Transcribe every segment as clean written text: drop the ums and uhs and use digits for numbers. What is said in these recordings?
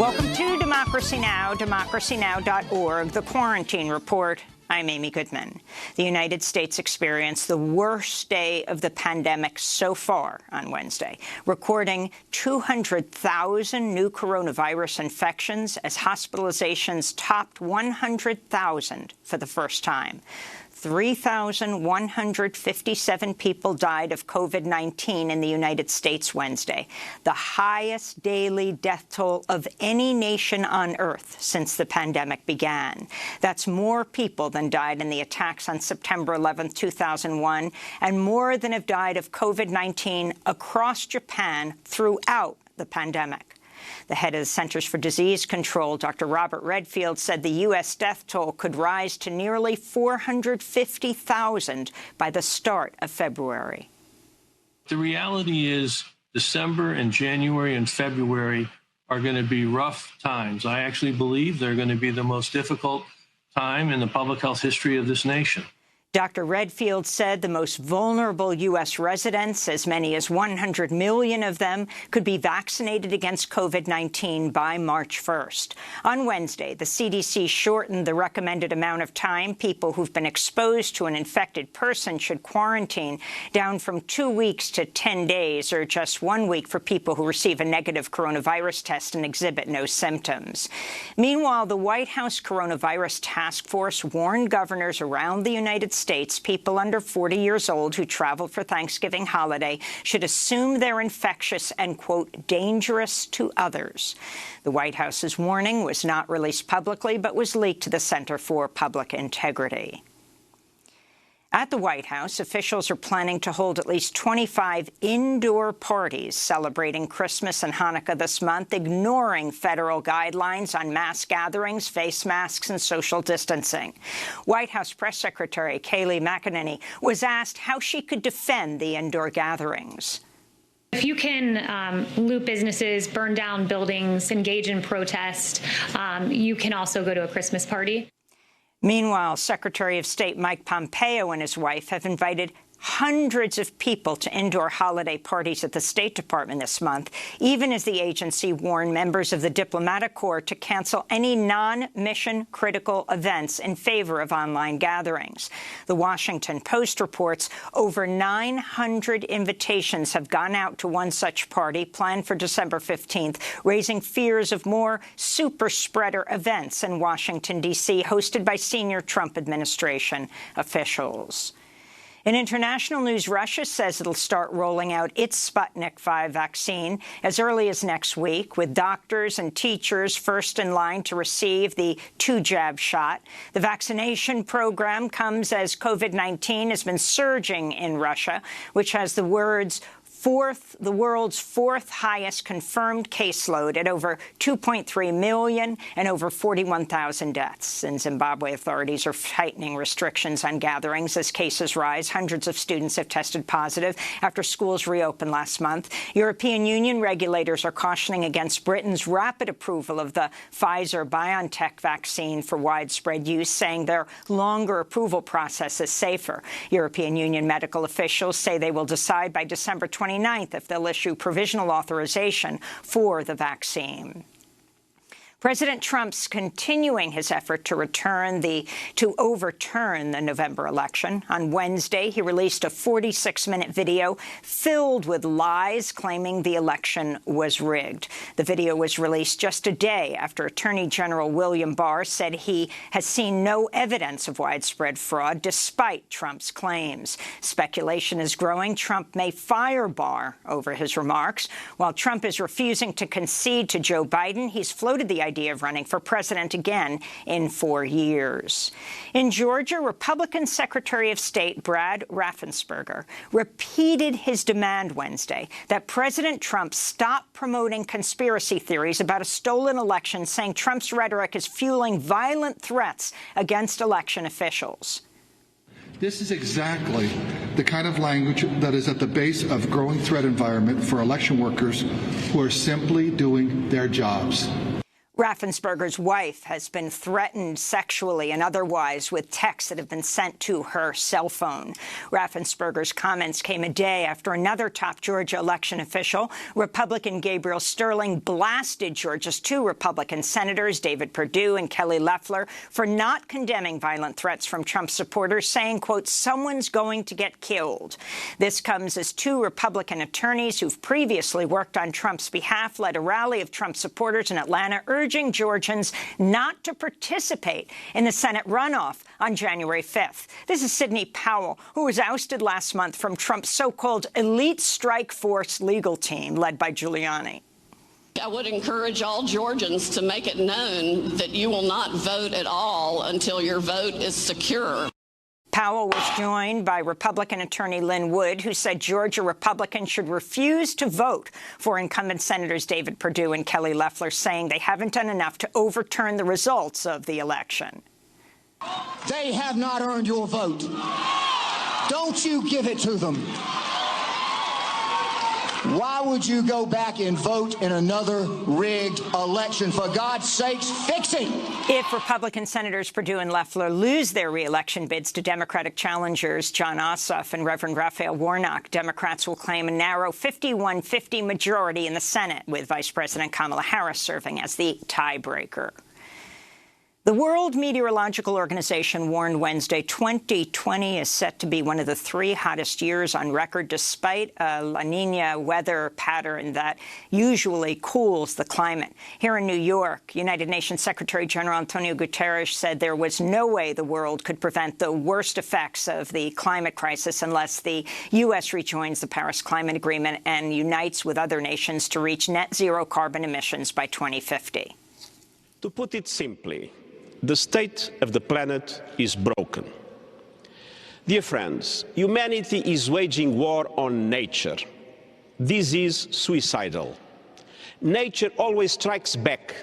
Welcome to Democracy Now!, democracynow.org, The Quarantine Report. I'm Amy Goodman. The United States experienced the worst day of the pandemic so far on Wednesday, recording 200,000 new coronavirus infections as hospitalizations topped 100,000 for the first time. 3,157 people died of COVID-19 in the United States Wednesday, the highest daily death toll of any nation on Earth since the pandemic began. That's more people than died in the attacks on September 11, 2001, and more than have died of COVID-19 across Japan throughout the pandemic. The head of the Centers for Disease Control, Dr. Robert Redfield, said the U.S. death toll could rise to nearly 450,000 by the start of February. The reality is December and January and February are going to be rough times. I actually believe they're going to be the most difficult time in the public health history of this nation. Dr. Redfield said the most vulnerable U.S. residents, as many as 100 million of them, could be vaccinated against COVID-19 by March 1st. On Wednesday, the CDC shortened the recommended amount of time people who've been exposed to an infected person should quarantine down from 2 weeks to 10 days, or just 1 week for people who receive a negative coronavirus test and exhibit no symptoms. Meanwhile, the White House Coronavirus Task Force warned governors around the United States people under 40 years old who travel for Thanksgiving holiday should assume they're infectious and, quote, dangerous to others. The White House's warning was not released publicly, but was leaked to the Center for Public Integrity. At the White House, officials are planning to hold at least 25 indoor parties celebrating Christmas and Hanukkah this month, ignoring federal guidelines on mass gatherings, face masks, and social distancing. White House Press Secretary Kayleigh McEnany was asked how she could defend the indoor gatherings. If you can loot businesses, burn down buildings, engage in protest, you can also go to a Christmas party. Meanwhile, Secretary of State Mike Pompeo and his wife have invited hundreds of people to indoor holiday parties at the State Department this month, even as the agency warned members of the diplomatic corps to cancel any non-mission critical events in favor of online gatherings. The Washington Post reports over 900 invitations have gone out to one such party planned for December 15th, raising fears of more super spreader events in Washington, D.C., hosted by senior Trump administration officials. In international news, Russia says it'll start rolling out its Sputnik V vaccine as early as next week, with doctors and teachers first in line to receive the two-jab shot. The vaccination program comes as COVID-19 has been surging in Russia, which has the world's fourth highest confirmed caseload at over 2.3 million and over 41,000 deaths. In Zimbabwe, authorities are tightening restrictions on gatherings as cases rise. Hundreds of students have tested positive after schools reopened last month. European Union regulators are cautioning against Britain's rapid approval of the Pfizer-BioNTech vaccine for widespread use, saying their longer approval process is safer. European Union medical officials say they will decide by December 29th if they'll issue provisional authorization for the vaccine. President Trump's continuing his effort to overturn the November election. On Wednesday, he released a 46-minute video filled with lies claiming the election was rigged. The video was released just a day after Attorney General William Barr said he has seen no evidence of widespread fraud despite Trump's claims. Speculation is growing Trump may fire Barr over his remarks. While Trump is refusing to concede to Joe Biden, he's floated the idea of running for president again in 4 years. In Georgia, Republican Secretary of State Brad Raffensperger repeated his demand Wednesday that President Trump stop promoting conspiracy theories about a stolen election, saying Trump's rhetoric is fueling violent threats against election officials. This is exactly the kind of language that is at the base of a growing threat environment for election workers who are simply doing their jobs. Raffensperger's wife has been threatened sexually and otherwise with texts that have been sent to her cell phone. Raffensperger's comments came a day after another top Georgia election official, Republican Gabriel Sterling, blasted Georgia's two Republican senators, David Perdue and Kelly Loeffler, for not condemning violent threats from Trump supporters, saying, quote, "Someone's going to get killed." This comes as two Republican attorneys who've previously worked on Trump's behalf led a rally of Trump supporters in Atlanta, urging Georgians not to participate in the Senate runoff on January 5th. This is Sidney Powell, who was ousted last month from Trump's so-called elite strike force legal team led by Giuliani. I would encourage all Georgians to make it known that you will not vote at all until your vote is secure. Powell was joined by Republican attorney Lynn Wood, who said Georgia Republicans should refuse to vote for incumbent Senators David Perdue and Kelly Loeffler, saying they haven't done enough to overturn the results of the election. They have not earned your vote. Don't you give it to them. Why would you go back and vote in another rigged election? For God's sakes, fix it. If Republican Senators Perdue and Loeffler lose their re-election bids to Democratic challengers Jon Ossoff and Reverend Raphael Warnock, Democrats will claim a narrow 51-50 majority in the Senate, with Vice President Kamala Harris serving as the tiebreaker. The World Meteorological Organization warned Wednesday 2020 is set to be one of the three hottest years on record, despite a La Nina weather pattern that usually cools the climate. Here in New York, United Nations Secretary General Antonio Guterres said there was no way the world could prevent the worst effects of the climate crisis unless the U.S. rejoins the Paris Climate Agreement and unites with other nations to reach net zero carbon emissions by 2050. To put it simply, the state of the planet is broken. Dear friends, humanity is waging war on nature. This is suicidal. Nature always strikes back,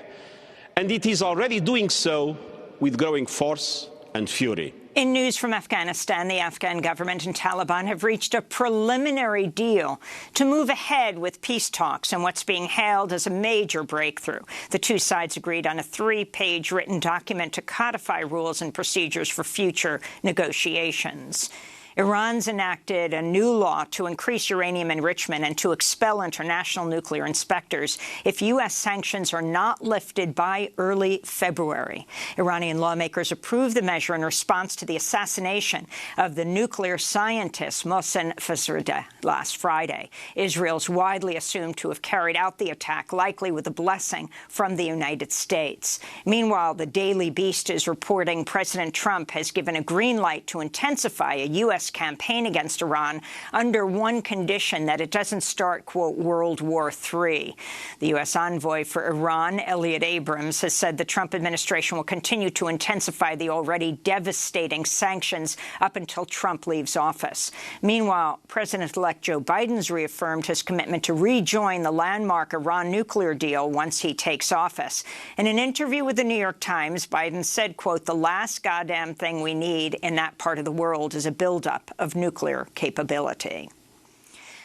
and it is already doing so with growing force and fury. In news from Afghanistan, the Afghan government and Taliban have reached a preliminary deal to move ahead with peace talks in what's being hailed as a major breakthrough. The two sides agreed on a 3-page written document to codify rules and procedures for future negotiations. Iran's enacted a new law to increase uranium enrichment and to expel international nuclear inspectors if U.S. sanctions are not lifted by early February. Iranian lawmakers approved the measure in response to the assassination of the nuclear scientist Mohsen Fakhrizadeh last Friday. Israel's widely assumed to have carried out the attack, likely with a blessing from the United States. Meanwhile, the Daily Beast is reporting President Trump has given a green light to intensify a U.S. campaign against Iran under one condition, that it doesn't start, quote, World War III. The U.S. envoy for Iran, Elliot Abrams, has said the Trump administration will continue to intensify the already devastating sanctions up until Trump leaves office. Meanwhile, President-elect Joe Biden's reaffirmed his commitment to rejoin the landmark Iran nuclear deal once he takes office. In an interview with the New York Times, Biden said, quote, "The last goddamn thing we need in that part of the world is a buildup of nuclear capability."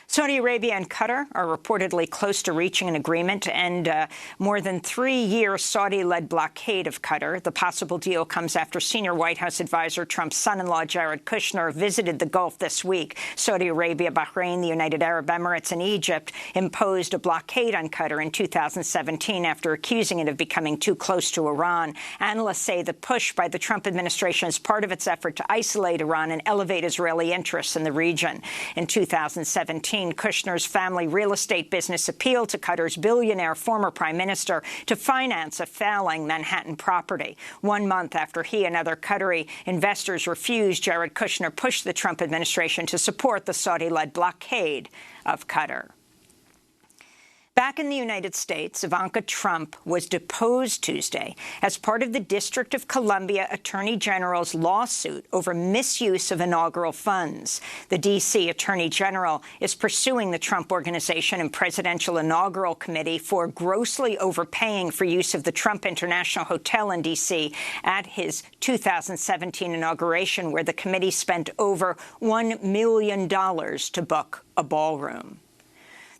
Saudi Arabia and Qatar are reportedly close to reaching an agreement to end a more than 3-year Saudi-led blockade of Qatar. The possible deal comes after senior White House advisor Trump's son-in-law Jared Kushner visited the Gulf this week. Saudi Arabia, Bahrain, the United Arab Emirates and Egypt imposed a blockade on Qatar in 2017 after accusing it of becoming too close to Iran. Analysts say the push by the Trump administration is part of its effort to isolate Iran and elevate Israeli interests in the region. In 2017, Kushner's family real estate business appealed to Qatar's billionaire former prime minister to finance a failing Manhattan property. 1 month after he and other Qatari investors refused, Jared Kushner pushed the Trump administration to support the Saudi-led blockade of Qatar. Back in the United States, Ivanka Trump was deposed Tuesday as part of the District of Columbia Attorney General's lawsuit over misuse of inaugural funds. The D.C. Attorney General is pursuing the Trump Organization and Presidential Inaugural Committee for grossly overpaying for use of the Trump International Hotel in D.C. at his 2017 inauguration, where the committee spent over $1 million to book a ballroom.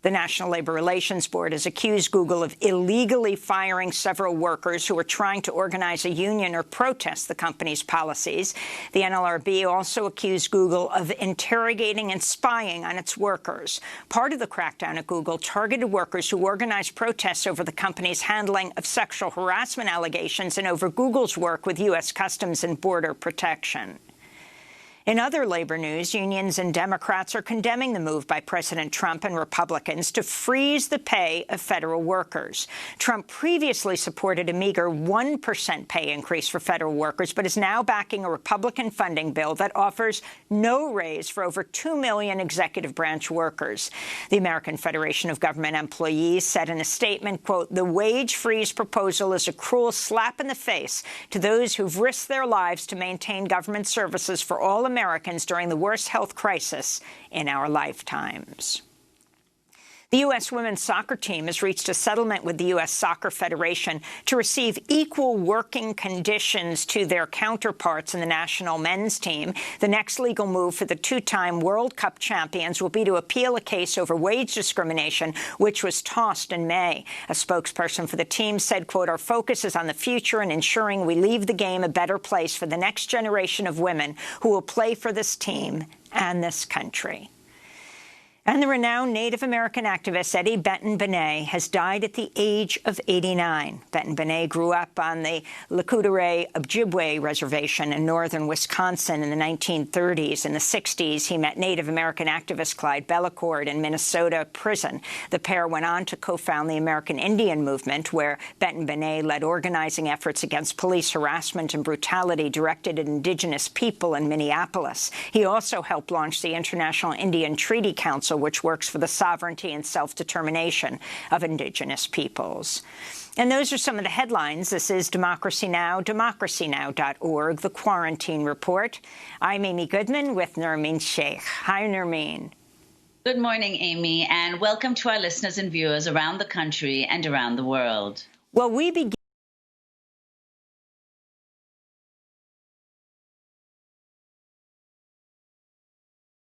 The National Labor Relations Board has accused Google of illegally firing several workers who were trying to organize a union or protest the company's policies. The NLRB also accused Google of interrogating and spying on its workers. Part of the crackdown at Google targeted workers who organized protests over the company's handling of sexual harassment allegations and over Google's work with U.S. Customs and Border Protection. In other labor news, unions and Democrats are condemning the move by President Trump and Republicans to freeze the pay of federal workers. Trump previously supported a meager 1% pay increase for federal workers, but is now backing a Republican funding bill that offers no raise for over 2 million executive branch workers. The American Federation of Government Employees said in a statement, quote, "The wage freeze proposal is a cruel slap in the face to those who've risked their lives to maintain government services for all Americans during the worst health crisis in our lifetimes." The U.S. women's soccer team has reached a settlement with the U.S. Soccer Federation to receive equal working conditions to their counterparts in the national men's team. The next legal move for the two-time World Cup champions will be to appeal a case over wage discrimination, which was tossed in May. A spokesperson for the team said, quote, "Our focus is on the future and ensuring we leave the game a better place for the next generation of women who will play for this team and this country." And the renowned Native American activist Eddie Benton Benet has died at the age of 89. Benton Benet grew up on the Lakudere Ojibwe Reservation in northern Wisconsin in the 1930s. In the 60s, he met Native American activist Clyde Bellecourt in Minnesota prison. The pair went on to co-found the American Indian Movement, where Benton Benet led organizing efforts against police harassment and brutality directed at Indigenous people in Minneapolis. He also helped launch the International Indian Treaty Council, which works for the sovereignty and self-determination of Indigenous peoples. And those are some of the headlines. This is Democracy Now!, democracynow.org, The Quarantine Report. I'm Amy Goodman with Nermeen Sheikh. Hi, Nermeen. Good morning, Amy, and welcome to our listeners and viewers around the country and around the world. Well, we begin